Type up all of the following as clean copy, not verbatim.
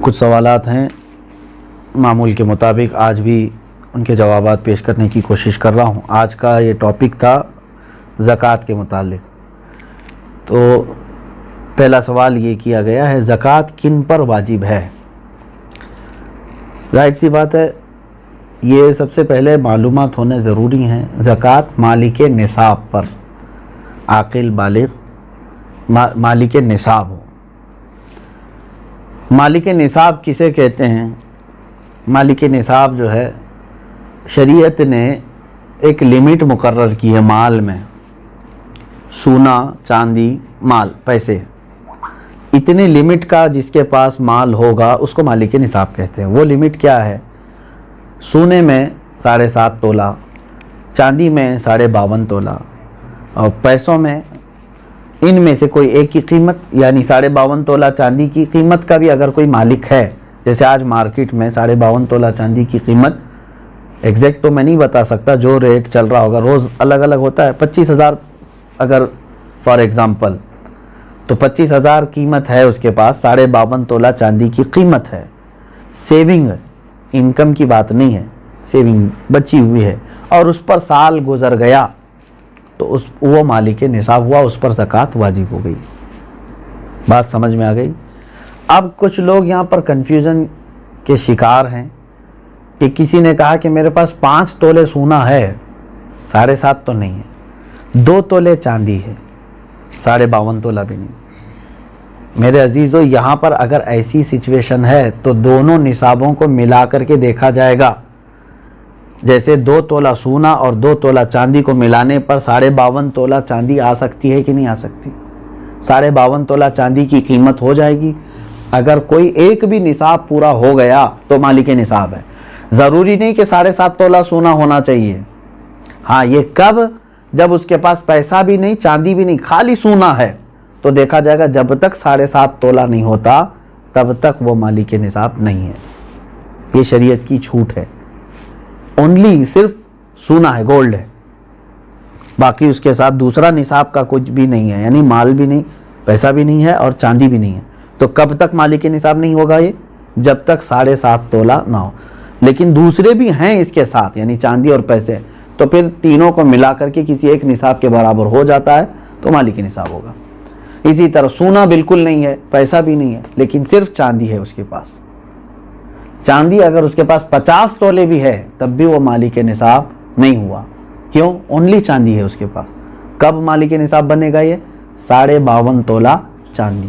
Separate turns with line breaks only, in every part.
کچھ سوالات ہیں معمول کے مطابق، آج بھی ان کے جوابات پیش کرنے کی کوشش کر رہا ہوں۔ آج کا یہ ٹاپک تھا زکوٰۃ کے متعلق۔ تو پہلا سوال یہ کیا گیا ہے، زکوٰۃ کن پر واجب ہے؟ ظاہر سی بات ہے، یہ سب سے پہلے معلومات ہونے ضروری ہیں۔ زکوٰۃ مالک نصاب پر، عاقل بالغ مالک نصاب ہو۔ مالک نصاب کسے کہتے ہیں؟ مالک نصاب جو ہے، شریعت نے ایک لمٹ مقرر کی ہے مال میں، سونا، چاندی، مال، پیسے، اتنے لمٹ کا جس کے پاس مال ہوگا اس کو مالک نصاب کہتے ہیں۔ وہ لمٹ کیا ہے؟ سونے میں 7.5 تولہ، چاندی میں 52.5 تولہ، اور پیسوں میں ان میں سے کوئی ایک کی قیمت، یعنی 52.5 تولہ چاندی کی قیمت کا بھی اگر کوئی مالک ہے، جیسے آج مارکیٹ میں 52.5 تولہ چاندی کی قیمت ایگزیکٹ تو میں نہیں بتا سکتا، جو ریٹ چل رہا ہوگا روز الگ الگ ہوتا ہے، 25,000 اگر فار ایگزامپل، تو 25,000 قیمت ہے اس کے پاس، 52.5 تولہ چاندی کی قیمت ہے۔ سیونگ، انکم کی بات نہیں ہے، سیونگ بچی ہوئی ہے، اور اس پر سال گزر گیا تو وہ مالک نصاب ہوا، اس پر زکوٰۃ واجب ہو گئی۔ بات سمجھ میں آ گئی؟ اب کچھ لوگ یہاں پر کنفیوژن کے شکار ہیں کہ کسی نے کہا کہ میرے پاس 5 تولے سونا ہے، 7.5 تو نہیں ہے، 2 تولے چاندی ہے، 52.5 تولہ بھی نہیں۔ میرے عزیزو، یہاں پر اگر ایسی سچویشن ہے تو دونوں نصابوں کو ملا کر کے دیکھا جائے گا۔ جیسے 2 تولہ سونا اور 2 تولہ چاندی کو ملانے پر 52.5 تولہ چاندی آ سکتی ہے کہ نہیں آ سکتی؟ 52.5 تولہ چاندی کی قیمت ہو جائے گی۔ اگر کوئی ایک بھی نصاب پورا ہو گیا تو مالک نصاب ہے۔ ضروری نہیں کہ 7.5 تولہ سونا ہونا چاہیے۔ ہاں، یہ کب؟ جب اس کے پاس پیسہ بھی نہیں، چاندی بھی نہیں، خالی سونا ہے، تو دیکھا جائے گا جب تک 7.5 تولہ نہیں ہوتا تب تک وہ مالک نصاب نہیں ہے۔ یہ شریعت کی چھوٹ ہے۔ اونلی صرف سونا ہے، گولڈ ہے، باقی اس کے ساتھ دوسرا نصاب کا کچھ بھی نہیں ہے، یعنی مال بھی نہیں، پیسہ بھی نہیں ہے اور چاندی بھی نہیں ہے۔ تو کب تک مالک نصاب نہیں ہوگا یہ؟ جب تک 7.5 تولہ نہ ہو۔ لیکن دوسرے بھی ہیں اس کے ساتھ، یعنی چاندی اور پیسے، تو پھر تینوں کو ملا کر کے کسی ایک نصاب کے برابر ہو جاتا ہے تو مالک نصاب ہوگا۔ اسی طرح سونا بالکل نہیں ہے، پیسہ بھی نہیں ہے، لیکن صرف چاندی ہے اس کے پاس۔ چاندی اگر اس کے پاس 50 تولے بھی ہے تب بھی وہ مالک نصاب نہیں ہوا۔ کیوں؟ اونلی چاندی ہے اس کے پاس۔ کب مالک نصاب بنے گا یہ؟ 52.5 تولہ چاندی۔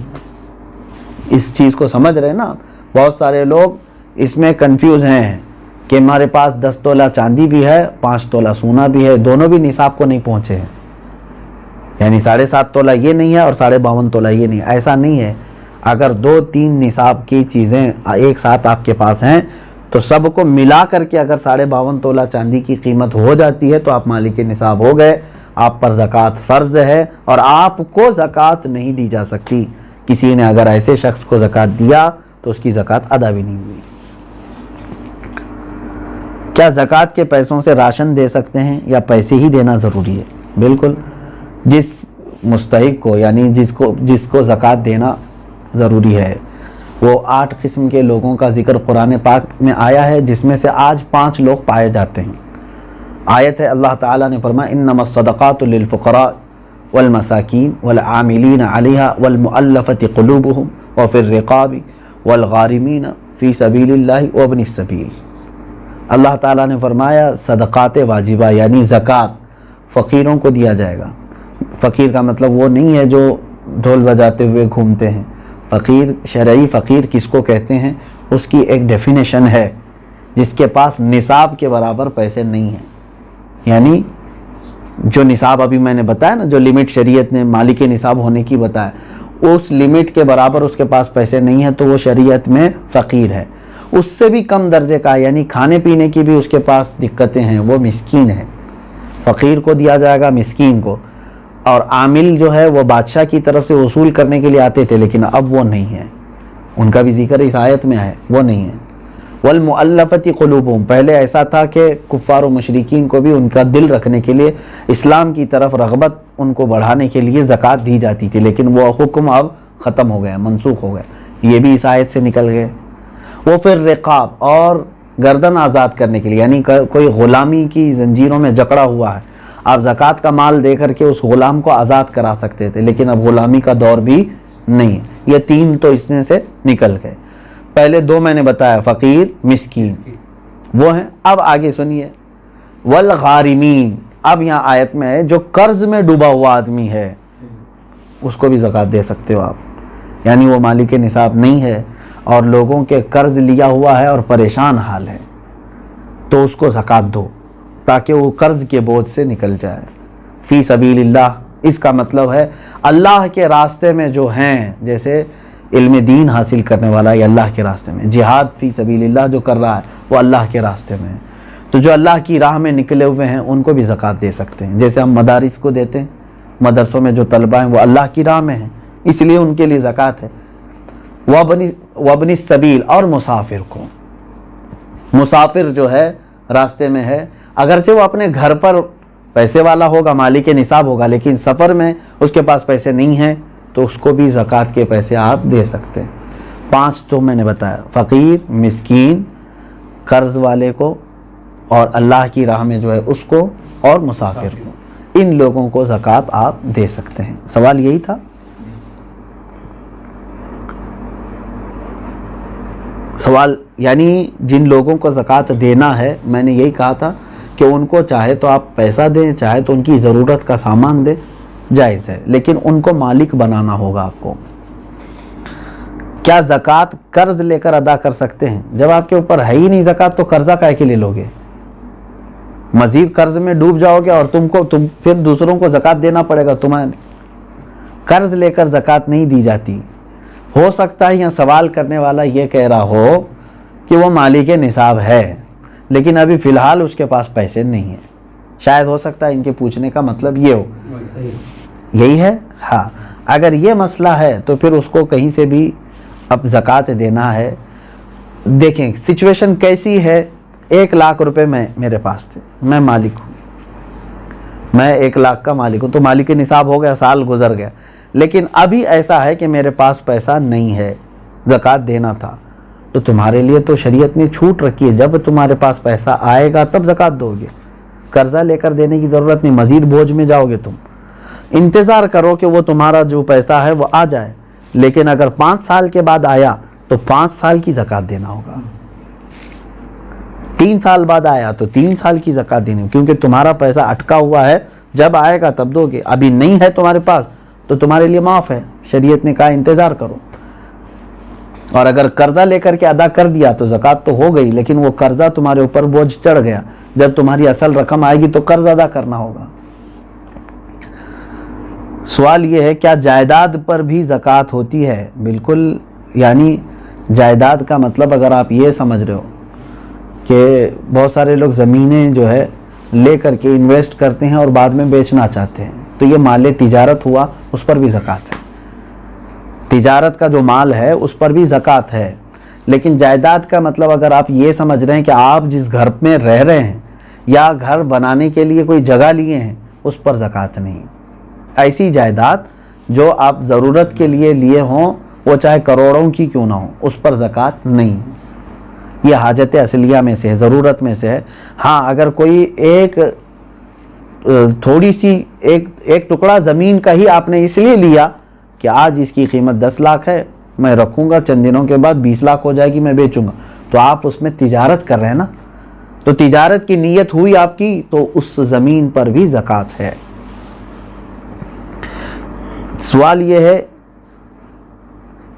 اس چیز کو سمجھ رہے نا؟ بہت سارے لوگ اس میں کنفیوز ہیں کہ ہمارے پاس 10 تولہ چاندی بھی ہے، 5 تولہ سونا بھی ہے، دونوں بھی نصاب کو نہیں پہنچے ہیں، یعنی 7.5 تولہ یہ نہیں ہے اور 52.5 تولہ یہ نہیں ہے۔ ایسا نہیں ہے۔ اگر 2-3 نصاب کی چیزیں ایک ساتھ آپ کے پاس ہیں تو سب کو ملا کر کے اگر 52.5 تولہ چاندی کی قیمت ہو جاتی ہے تو آپ مالک نصاب ہو گئے، آپ پر زکوٰۃ فرض ہے، اور آپ کو زکوٰۃ نہیں دی جا سکتی۔ کسی نے اگر ایسے شخص کو زکوٰۃ دیا تو اس کی زکوٰۃ ادا بھی نہیں ہوئی۔ کیا زکوٰۃ کے پیسوں سے راشن دے سکتے ہیں یا پیسے ہی دینا ضروری ہے؟ بالکل، جس مستحق کو، یعنی جس کو زکوٰۃ دینا ضروری ہے، وہ 8 قسم کے لوگوں کا ذکر قرآن پاک میں آیا ہے، جس میں سے آج 5 لوگ پائے جاتے ہیں۔ آیت ہے، اللہ تعالیٰ نے فرمایا انما الصدقات للفقراء والمساکین والعاملین علیہا والمؤلفۃ قلوبہم وفی الرقاب والغارمین فی سبیل اللہ وابن السبیل۔ اللہ تعالیٰ نے فرمایا صدقات واجبہ یعنی زکوٰۃ فقیروں کو دیا جائے گا۔ فقیر کا مطلب وہ نہیں ہے جو ڈھول بجاتے ہوئے گھومتے ہیں۔ فقیر، شرعی فقیر کس کو کہتے ہیں؟ اس کی ایک ڈیفینیشن ہے، جس کے پاس نصاب کے برابر پیسے نہیں ہیں، یعنی جو نصاب ابھی میں نے بتایا نا، جو لمٹ شریعت نے مالک نصاب ہونے کی بتایا، اس لمٹ کے برابر اس کے پاس پیسے نہیں ہیں تو وہ شریعت میں فقیر ہے۔ اس سے بھی کم درجے کا، یعنی کھانے پینے کی بھی اس کے پاس دقتیں ہیں، وہ مسکین ہے۔ فقیر کو دیا جائے گا، مسکین کو۔ اور عامل جو ہے وہ بادشاہ کی طرف سے وصول کرنے کے لیے آتے تھے، لیکن اب وہ نہیں ہے، ان کا بھی ذکر اس آیت میں ہے، وہ نہیں ہے۔ والمؤلفۃ قلوبہم، پہلے ایسا تھا کہ کفار و مشرکین کو بھی ان کا دل رکھنے کے لیے، اسلام کی طرف رغبت ان کو بڑھانے کے لیے زکوٰۃ دی جاتی تھی، لیکن وہ حکم اب ختم ہو گیا، منسوخ ہو گیا، یہ بھی اس آیت سے نکل گئے۔ وہ پھر رقاب اور گردن آزاد کرنے کے لیے، یعنی کوئی غلامی کی زنجیروں میں جکڑا ہوا ہے، آپ زکوٰۃ کا مال دے کر کے اس غلام کو آزاد کرا سکتے تھے، لیکن اب غلامی کا دور بھی نہیں ہے۔ یہ 3 تو اس میں سے نکل گئے۔ پہلے 2 میں نے بتایا، فقیر، مسکین، وہ ہیں۔ اب آگے سنیے، والغارمین، اب یہاں آیت میں ہے جو قرض میں ڈوبا ہوا آدمی ہے اس کو بھی زکوٰۃ دے سکتے ہو آپ، یعنی وہ مالک نصاب نہیں ہے اور لوگوں کے قرض لیا ہوا ہے اور پریشان حال ہے، تو اس کو زکوٰۃ دو تاکہ وہ قرض کے بوجھ سے نکل جائے۔ فی سبیل اللہ، اس کا مطلب ہے اللہ کے راستے میں جو ہیں، جیسے علم دین حاصل کرنے والا یہ اللہ کے راستے میں، جہاد فی سبیل اللہ جو کر رہا ہے وہ اللہ کے راستے میں ہے، تو جو اللہ کی راہ میں نکلے ہوئے ہیں ان کو بھی زکوٰۃ دے سکتے ہیں، جیسے ہم مدارس کو دیتے ہیں، مدرسوں میں جو طلبہ ہیں وہ اللہ کی راہ میں ہیں، اس لیے ان کے لیے زکوٰۃ ہے۔ وابن السبیل، اور مسافر کو، مسافر جو ہے راستے میں ہے، اگرچہ وہ اپنے گھر پر پیسے والا ہوگا، مالک نصاب ہوگا، لیکن سفر میں اس کے پاس پیسے نہیں ہیں تو اس کو بھی زکوٰۃ کے پیسے آپ دے سکتے ہیں۔ 5 تو میں نے بتایا، فقیر، مسکین، قرض والے کو، اور اللہ کی راہ میں جو ہے اس کو، اور مسافر کو، ان لوگوں کو زکوٰۃ آپ دے سکتے ہیں۔ سوال یہی تھا؟ سوال یعنی جن لوگوں کو زکوٰۃ دینا ہے، میں نے یہی کہا تھا کہ ان کو چاہے تو آپ پیسہ دیں، چاہے تو ان کی ضرورت کا سامان دیں، جائز ہے، لیکن ان کو مالک بنانا ہوگا آپ کو۔ کیا زکوٰۃ قرض لے کر ادا کر سکتے ہیں؟ جب آپ کے اوپر ہے ہی نہیں زکوٰۃ تو قرضہ کائے کے لیے لوگے؟ مزید قرض میں ڈوب جاؤ گے اور تم پھر دوسروں کو زکوٰۃ دینا پڑے گا تمہیں۔ قرض لے کر زکوٰۃ نہیں دی جاتی۔ ہو سکتا ہے یہاں سوال کرنے والا یہ کہہ رہا ہو کہ وہ مالک نصاب ہے لیکن ابھی فی الحال اس کے پاس پیسے نہیں ہیں، شاید ہو سکتا ہے ان کے پوچھنے کا مطلب یہ ہو، یہی ہے؟ ہاں، اگر یہ مسئلہ ہے تو پھر اس کو کہیں سے بھی اب زکوٰۃ دینا ہے۔ دیکھیں سچویشن کیسی ہے، 1 لاکھ روپے میرے پاس تھے، میں مالک ہوں، میں 1 لاکھ کا مالک ہوں، تو مالک نصاب ہو گیا، سال گزر گیا، لیکن ابھی ایسا ہے کہ میرے پاس پیسہ نہیں ہے، زکوٰۃ دینا تھا، تو تمہارے لیے تو شریعت نے چھوٹ رکھی ہے، جب تمہارے پاس پیسہ آئے گا تب زکوٰۃ دو گے، قرضہ لے کر دینے کی ضرورت نہیں، مزید بوجھ میں جاؤ گے تم۔ انتظار کرو کہ وہ تمہارا جو پیسہ ہے وہ آ جائے، لیکن اگر 5 سال کے بعد آیا تو 5 سال کی زکوٰۃ دینا ہوگا، 3 سال بعد آیا تو 3 سال کی زکوٰۃ دینی، کیونکہ تمہارا پیسہ اٹکا ہوا ہے، جب آئے گا تب دو گے، ابھی نہیں ہے تمہارے پاس تو تمہارے لیے معاف ہے، شریعت نے کہا انتظار کرو۔ اور اگر قرضہ لے کر کے ادا کر دیا تو زکوٰۃ تو ہو گئی، لیکن وہ قرضہ تمہارے اوپر بوجھ چڑھ گیا، جب تمہاری اصل رقم آئے گی تو قرض ادا کرنا ہوگا۔ سوال یہ ہے کیا جائیداد پر بھی زکوٰۃ ہوتی ہے؟ بالکل، یعنی جائیداد کا مطلب اگر آپ یہ سمجھ رہے ہو کہ بہت سارے لوگ زمینیں جو ہے لے کر کے انویسٹ کرتے ہیں اور بعد میں بیچنا چاہتے ہیں، تو یہ مال تجارت ہوا، اس پر بھی زکوٰۃ ہے، تجارت کا جو مال ہے اس پر بھی زکوٰۃ ہے۔ لیکن جائیداد کا مطلب اگر آپ یہ سمجھ رہے ہیں کہ آپ جس گھر میں رہ رہے ہیں یا گھر بنانے کے لیے کوئی جگہ لیے ہیں، اس پر زکوٰۃ نہیں۔ ایسی جائیداد جو آپ ضرورت کے لیے لیے ہوں، وہ چاہے کروڑوں کی کیوں نہ ہو، اس پر زکوٰۃ نہیں۔ یہ حاجت اصلیہ میں سے ہے، ضرورت میں سے ہے۔ ہاں، اگر کوئی ایک تھوڑی سی ایک ٹکڑا زمین کا ہی آپ نے اس لیے لیا کہ آج اس کی قیمت 10 لاکھ ہے، میں رکھوں گا، چند دنوں کے بعد 20 لاکھ ہو جائے گی، میں بیچوں گا، تو آپ اس میں تجارت کر رہے ہیں نا، تو تجارت کی نیت ہوئی آپ کی، تو اس زمین پر بھی زکوٰۃ ہے۔ سوال یہ ہے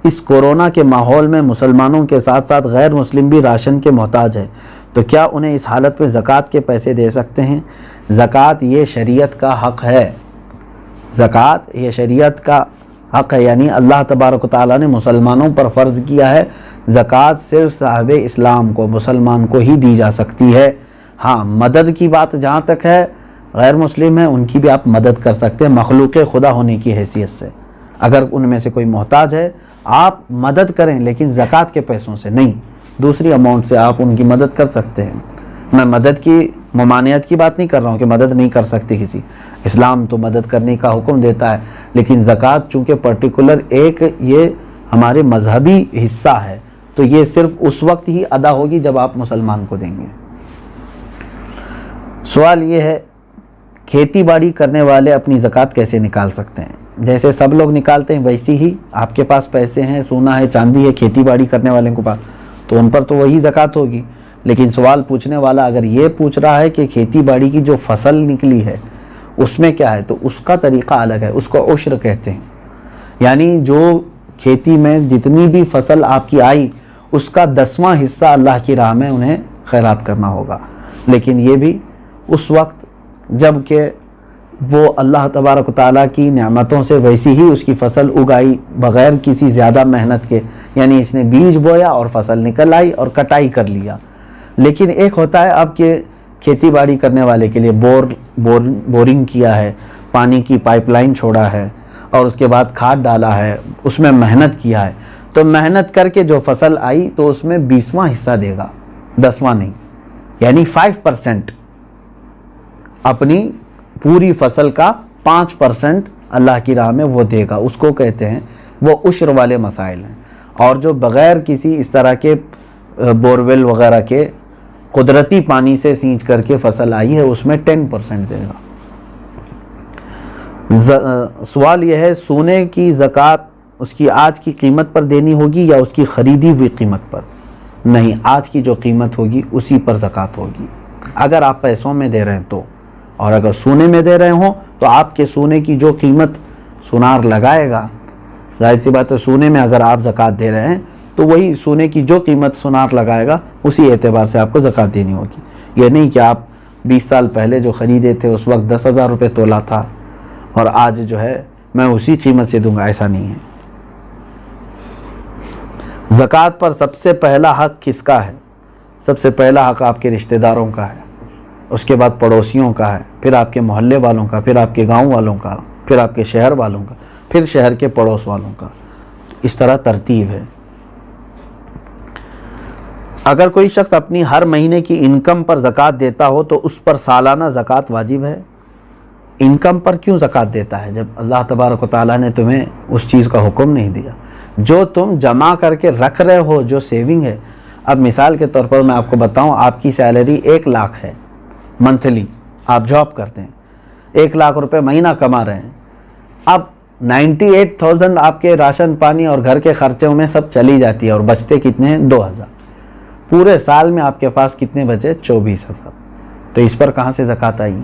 اس کورونا کے ماحول میں مسلمانوں کے ساتھ ساتھ غیر مسلم بھی راشن کے محتاج ہے، تو کیا انہیں اس حالت میں زکوٰۃ کے پیسے دے سکتے ہیں؟ زکوٰۃ یہ شریعت کا حق ہے، زکوٰۃ یہ شریعت کا حق ہے، یعنی اللہ تبارک و تعالیٰ نے مسلمانوں پر فرض کیا ہے، زکوٰۃ صرف صاحب اسلام کو، مسلمان کو ہی دی جا سکتی ہے۔ ہاں، مدد کی بات جہاں تک ہے، غیر مسلم ہیں ان کی بھی آپ مدد کر سکتے ہیں مخلوق خدا ہونے کی حیثیت سے، اگر ان میں سے کوئی محتاج ہے آپ مدد کریں، لیکن زکوٰۃ کے پیسوں سے نہیں، دوسری اماؤنٹ سے آپ ان کی مدد کر سکتے ہیں۔ میں مدد کی ممانعت کی بات نہیں کر رہا ہوں کہ مدد نہیں کر سکتے کسی، اسلام تو مدد کرنے کا حکم دیتا ہے، لیکن زکوٰۃ چونکہ پرٹیکولر ایک یہ ہمارے مذہبی حصہ ہے، تو یہ صرف اس وقت ہی ادا ہوگی جب آپ مسلمان کو دیں گے۔ سوال یہ ہے کھیتی باڑی کرنے والے اپنی زکوٰۃ کیسے نکال سکتے ہیں؟ جیسے سب لوگ نکالتے ہیں ویسی ہی آپ کے پاس پیسے ہیں، سونا ہے، چاندی ہے، کھیتی باڑی کرنے والے کے پاس، تو ان پر تو وہی زکوٰۃ ہوگی۔ لیکن سوال پوچھنے والا اگر یہ پوچھ رہا ہے کہ کھیتی باڑی کی جو فصل نکلی ہے اس میں کیا ہے، تو اس کا طریقہ الگ ہے، اس کو عشر کہتے ہیں۔ یعنی جو کھیتی میں جتنی بھی فصل آپ کی آئی اس کا 10واں حصہ اللہ کی راہ میں انہیں خیرات کرنا ہوگا۔ لیکن یہ بھی اس وقت جب کہ وہ اللہ تبارک و تعالیٰ کی نعمتوں سے ویسی ہی اس کی فصل اگائی بغیر کسی زیادہ محنت کے، یعنی اس نے بیج بویا اور فصل نکل آئی اور کٹائی کر لیا۔ لیکن ایک ہوتا ہے اب کہ کھیتی باڑی کرنے والے کے لیے بورنگ کیا ہے، پانی کی پائپ لائن چھوڑا ہے اور اس کے بعد کھاد ڈالا ہے، اس میں محنت کیا ہے، تو محنت کر کے جو فصل آئی تو اس میں 20واں حصہ دے گا، 10واں نہیں، یعنی 5% اپنی پوری فصل کا 5% اللہ کی راہ میں وہ دے گا، اس کو کہتے ہیں، وہ عشر والے مسائل ہیں۔ اور جو بغیر کسی اس طرح کے بورویل وغیرہ کے قدرتی پانی سے سینچ کر کے فصل آئی ہے اس میں 10% دے گا۔ سوال یہ ہے سونے کی زکوٰۃ اس کی آج کی قیمت پر دینی ہوگی یا اس کی خریدی ہوئی قیمت پر؟ نہیں، آج کی جو قیمت ہوگی اسی پر زکوٰۃ ہوگی، اگر آپ پیسوں میں دے رہے ہیں تو، اور اگر سونے میں دے رہے ہوں تو آپ کے سونے کی جو قیمت سونار لگائے گا، ظاہر سی بات ہے سونے میں اگر آپ زکوٰۃ دے رہے ہیں تو وہی سونے کی جو قیمت سونار لگائے گا اسی اعتبار سے آپ کو زکوٰۃ دینی ہوگی۔ یہ نہیں کہ آپ 20 سال پہلے جو خریدے تھے اس وقت 10,000 روپے تولہ تھا اور آج جو ہے میں اسی قیمت سے دوں گا، ایسا نہیں ہے۔ زکوٰۃ پر سب سے پہلا حق کس کا ہے؟ سب سے پہلا حق آپ کے رشتہ داروں کا ہے، اس کے بعد پڑوسیوں کا ہے، پھر آپ کے محلے والوں کا، پھر آپ کے گاؤں والوں کا، پھر آپ کے شہر والوں کا، پھر شہر کے پڑوس والوں کا، اس طرح ترتیب ہے۔ اگر کوئی شخص اپنی ہر مہینے کی انکم پر زکوٰۃ دیتا ہو تو اس پر سالانہ زکوٰۃ واجب ہے؟ انکم پر کیوں زکوٰۃ دیتا ہے جب اللہ تبارک و تعالیٰ نے تمہیں اس چیز کا حکم نہیں دیا؟ جو تم جمع کر کے رکھ رہے ہو، جو سیونگ ہے، اب مثال کے طور پر میں آپ کو بتاؤں، آپ کی سیلری 1 لاکھ ہے منتھلی، آپ جاب کرتے ہیں، 1 لاکھ روپے مہینہ کما رہے ہیں، اب 98,000 آپ کے راشن پانی اور گھر کے خرچوں میں سب چلی جاتی ہے اور بچتے کتنے ہیں؟ 2,000۔ پورے سال میں آپ کے پاس کتنے بچے؟ 24,000۔ تو اس پر کہاں سے زکوٰۃ آئی؟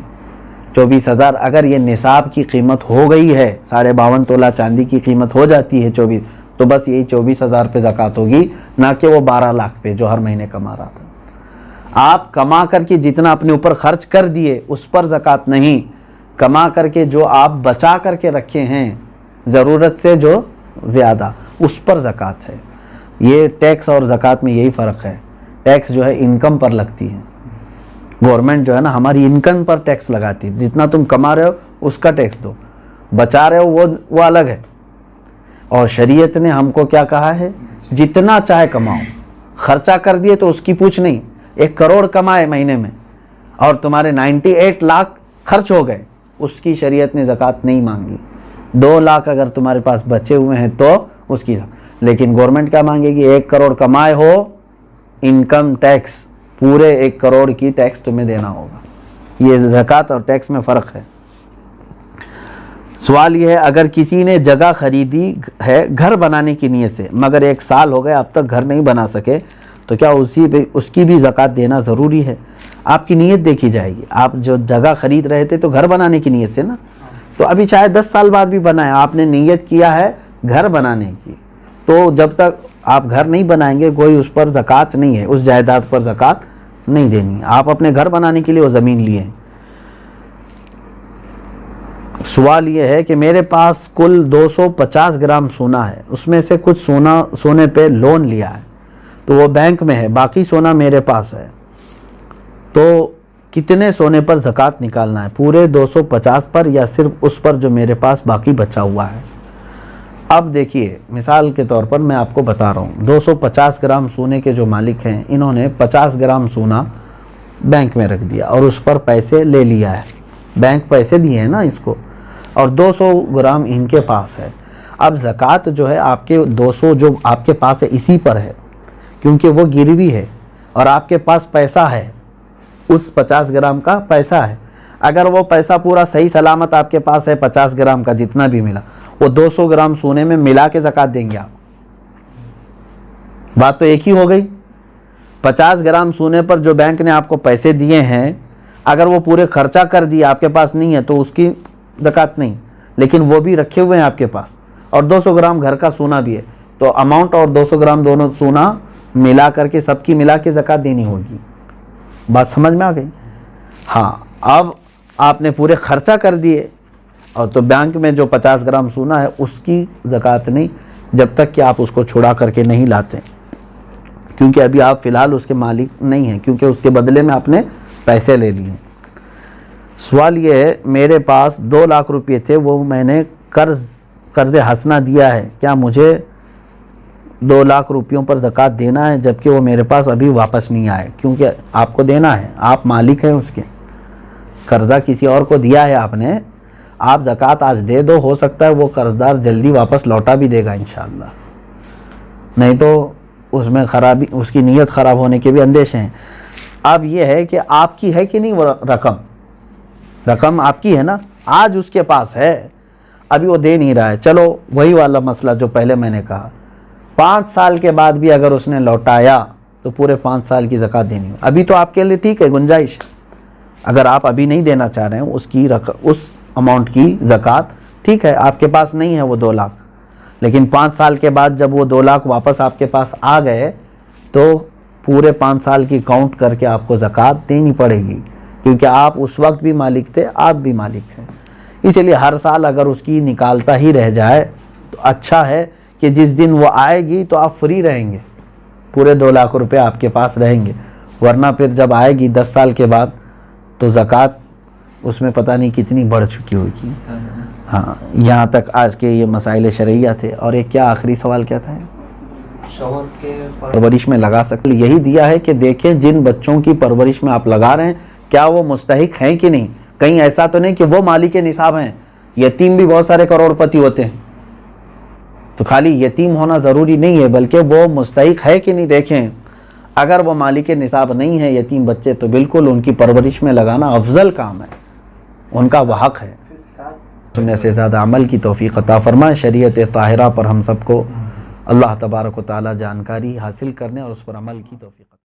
24,000 اگر یہ نصاب کی قیمت ہو گئی ہے، 52.5 تولہ چاندی کی قیمت ہو جاتی ہے 24، تو بس یہی 24,000 پہ زکوٰۃ ہوگی، نہ کہ وہ 12 لاکھ پہ جو ہر مہینے کما رہا تھا۔ آپ کما کر کے جتنا اپنے اوپر خرچ کر دیے اس پر زکوٰۃ نہیں، کما کر کے جو آپ بچا کر کے رکھے ہیں ضرورت سے جو زیادہ، اس پر زکوٰۃ ہے۔ یہ ٹیکس اور زکوٰۃ میں یہی فرق ہے، ٹیکس جو ہے انکم پر لگتی ہے، گورنمنٹ جو ہے نا ہماری انکم پر ٹیکس لگاتی ہے، جتنا تم کما رہے ہو اس کا ٹیکس دو، بچا رہے ہو وہ الگ ہے۔ اور شریعت نے ہم کو کیا کہا ہے؟ جتنا چاہے کماؤ، خرچہ کر دیے تو اس کی پوچھ نہیں۔ 1 کروڑ کمائے مہینے میں اور تمہارے 98 لاکھ خرچ ہو گئے، اس کی شریعت نے زکوٰۃ نہیں مانگی۔ 2 لاکھ اگر تمہارے پاس بچے ہوئے ہیں تو اس کی، لیکن گورنمنٹ کیا مانگے گی؟ 1 کروڑ کمائے ہو، انکم ٹیکس پورے 1 کروڑ کی ٹیکس تمہیں دینا ہوگا۔ یہ زکوٰۃ اور ٹیکس میں فرق ہے۔ سوال یہ ہے اگر کسی نے جگہ خریدی ہے گھر بنانے کی نیت سے مگر 1 سال ہو گئے اب تک گھر نہیں بنا سکے تو کیا اس کی بھی زکوٰۃ دینا ضروری ہے؟ آپ کی نیت دیکھی جائے گی۔ آپ جو جگہ خرید رہے تھے تو گھر بنانے کی نیت سے نا، تو ابھی چاہے 10 سال بعد بھی بنائیں، آپ نے نیت کیا ہے گھر بنانے کی، تو جب تک آپ گھر نہیں بنائیں گے کوئی اس پر زکوٰۃ نہیں ہے، اس جائیداد پر زکوٰۃ نہیں دینی ہے۔ آپ اپنے گھر بنانے کے لیے وہ زمین لیے ہیں۔ سوال یہ ہے کہ میرے پاس کل 250 گرام سونا ہے، اس میں سے کچھ سونے پہ لون لیا ہے تو وہ بینک میں ہے، باقی سونا میرے پاس ہے، تو کتنے سونے پر زکوٰۃ نکالنا ہے؟ پورے 250 پر یا صرف اس پر جو میرے پاس باقی بچا ہوا ہے؟ اب دیکھیے مثال کے طور پر میں آپ کو بتا رہا ہوں، 250 گرام سونے کے جو مالک ہیں انہوں نے 50 گرام سونا بینک میں رکھ دیا اور اس پر پیسے لے لیا ہے، بینک پیسے دیے ہیں نا اس کو، اور 200 گرام ان کے پاس ہے۔ اب زکوٰۃ جو ہے آپ کے 200 جو آپ کے پاس ہے اسی پر ہے، کیونکہ وہ گروی ہے اور آپ کے پاس پیسہ ہے، اس 50 گرام کا پیسہ ہے. اگر وہ پیسہ پورا صحیح سلامت آپ کے پاس ہے، 50 گرام کا جتنا بھی ملا، وہ 200 گرام سونے میں ملا کے زکوٰۃ دیں گے آپ. بات تو ایک ہی ہو گئی. 50 گرام سونے پر جو بینک نے آپ کو پیسے دیے ہیں، اگر وہ پورے خرچہ کر دیے، آپ کے پاس نہیں ہے تو اس کی زکوٰۃ نہیں، لیکن وہ بھی رکھے ہوئے ہیں آپ کے پاس، اور 200 گرام گھر کا سونا بھی ہے، تو اماؤنٹ اور 200 گرام دونوں سونا ملا کر کے سب کی ملا کے زکوٰۃ دینی ہوگی. بات سمجھ میں آ گئی؟ ہاں. اب آپ نے پورے خرچہ کر دیے اور تو بینک میں جو 50 گرام سونا ہے اس کی زکوٰۃ نہیں، جب تک کہ آپ اس کو چھڑا کر کے نہیں لاتے، کیونکہ ابھی آپ فی الحال اس کے مالک نہیں ہیں، کیونکہ اس کے بدلے میں آپ نے پیسے لے لیے. سوال یہ ہے، میرے پاس 2 لاکھ روپے تھے، وہ میں نے قرض حسنہ دیا ہے، کیا مجھے 2 لاکھ روپیوں پر زکوٰۃ دینا ہے جبکہ وہ میرے پاس ابھی واپس نہیں آئے؟ کیونکہ آپ کو دینا ہے، آپ مالک ہیں اس کے. قرضہ کسی اور کو دیا ہے آپ نے، آپ زکوٰۃ آج دے دو، ہو سکتا ہے وہ قرضدار جلدی واپس لوٹا بھی دے گا انشاءاللہ، نہیں تو اس میں خرابی، اس کی نیت خراب ہونے کے بھی اندیشے ہیں. اب یہ ہے کہ آپ کی ہے کہ نہیں وہ رقم آپ کی ہے نا، آج اس کے پاس ہے، ابھی وہ دے نہیں رہا ہے. چلو وہی والا مسئلہ جو پہلے میں نے کہا، 5 سال کے بعد بھی اگر اس نے لوٹایا تو پورے 5 سال کی زکوٰۃ دینی ہو. ابھی تو آپ کے لیے ٹھیک ہے، گنجائش، اگر آپ ابھی نہیں دینا چاہ رہے ہیں اس اماؤنٹ کی زکوٰۃ، ٹھیک ہے، آپ کے پاس نہیں ہے وہ 2 لاکھ، لیکن 5 سال کے بعد جب وہ 2 لاکھ واپس آپ کے پاس آ گئے تو پورے 5 سال کی کاؤنٹ کر کے آپ کو زکوٰۃ دینی پڑے گی، کیونکہ آپ اس وقت بھی مالک تھے، آپ بھی مالک ہیں. اسی لیے ہر سال اگر اس کی نکالتا ہی رہ جائے تو اچھا ہے کہ جس دن وہ آئے گی تو آپ فری رہیں گے، پورے 2 لاکھ روپے آپ کے پاس رہیں گے. ورنہ پھر جب آئے گی 10 سال کے بعد تو زکوٰۃ اس میں پتہ نہیں کتنی بڑھ چکی ہوگی. ہاں، یہاں تک آج کے یہ مسائل شرعیہ تھے. اور ایک کیا آخری سوال کیا تھا؟
شوہر کے
پرورش میں لگا سکتے، یہی دیا ہے کہ دیکھیں جن بچوں کی پرورش میں آپ لگا رہے ہیں کیا وہ مستحق ہیں کہ نہیں. کہیں ایسا تو نہیں کہ وہ مالک نصاب ہیں، یتیم بھی بہت سارے کروڑ پتی ہوتے ہیں، تو خالی یتیم ہونا ضروری نہیں ہے، بلکہ وہ مستحق ہے کہ نہیں دیکھیں. اگر وہ مالک نصاب نہیں ہے یتیم بچے تو بالکل ان کی پرورش میں لگانا افضل کام ہے، ان کا وہ حق ہے. سننے سے زیادہ عمل کی توفیق عطا فرمائے. شریعت طاہرہ پر ہم سب کو اللہ تبارک و تعالی جانکاری حاصل کرنے اور اس پر عمل کی توفیق